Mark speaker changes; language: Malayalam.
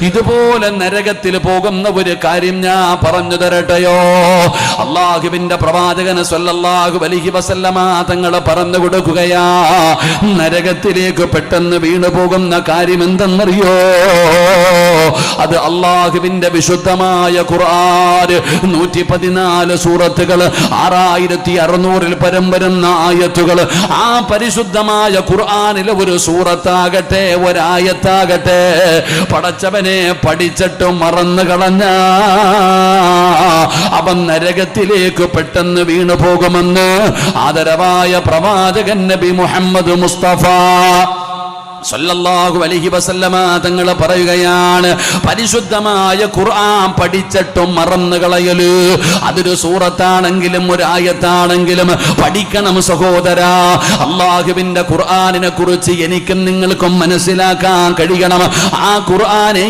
Speaker 1: ഇതുപോലെ നരകത്തിൽ പോകുന്ന ഒരു കാര്യം ഞാൻ പറഞ്ഞു തരട്ടെയോ? അല്ലാഹുവിന്റെ പ്രവാചകൻ സ്വല്ലല്ലാഹു അലൈഹി വസല്ലമ തങ്ങൾ പറഞ്ഞു കൊടുക്കുകയാ, നരകത്തിലേക്ക് പെട്ടെന്ന് വീണു പോകുന്ന കാര്യം എന്തെന്നറിയോ? അത് അല്ലാഹുവിന്റെ വിശുദ്ധമായ ഖുർആൻ 114 സൂറത്തുകൾ, 6600 പരം വരുന്ന ആയത്തുകൾ. ആ പരിശുദ്ധമായ ഖുർആനിലെ ഒരു സൂറത്താകട്ടെ, ഒരായത്താകട്ടെ, പടച്ചവനെ പഠിച്ചിട്ടും മറന്നു കളഞ്ഞ അവൻ നരകത്തിലേക്ക് പെട്ടെന്ന് വീണു പോകുമെന്ന് ആദരവായ പ്രവാചകൻ നബി മുഹമ്മദ് മുസ്തഫ സല്ലല്ലാഹു അലൈഹി വസല്ലമ തങ്ങൾ പറയുകയാണ്, പരിശുദ്ധമായ ഖുർആൻ പഠിച്ചിട്ടും മറന്നു കളയല്. അതൊരു സൂറത്താണെങ്കിലും ഒരായത്താണെങ്കിലും പഠിക്കണം സഹോദരാ. അല്ലാഹുവിന്റെ ഖുർആനിനെ കുറിച്ച് എനിക്കും നിങ്ങൾക്കും മനസ്സിലാക്കാൻ കഴിയണം. ആ ഖുർആനെ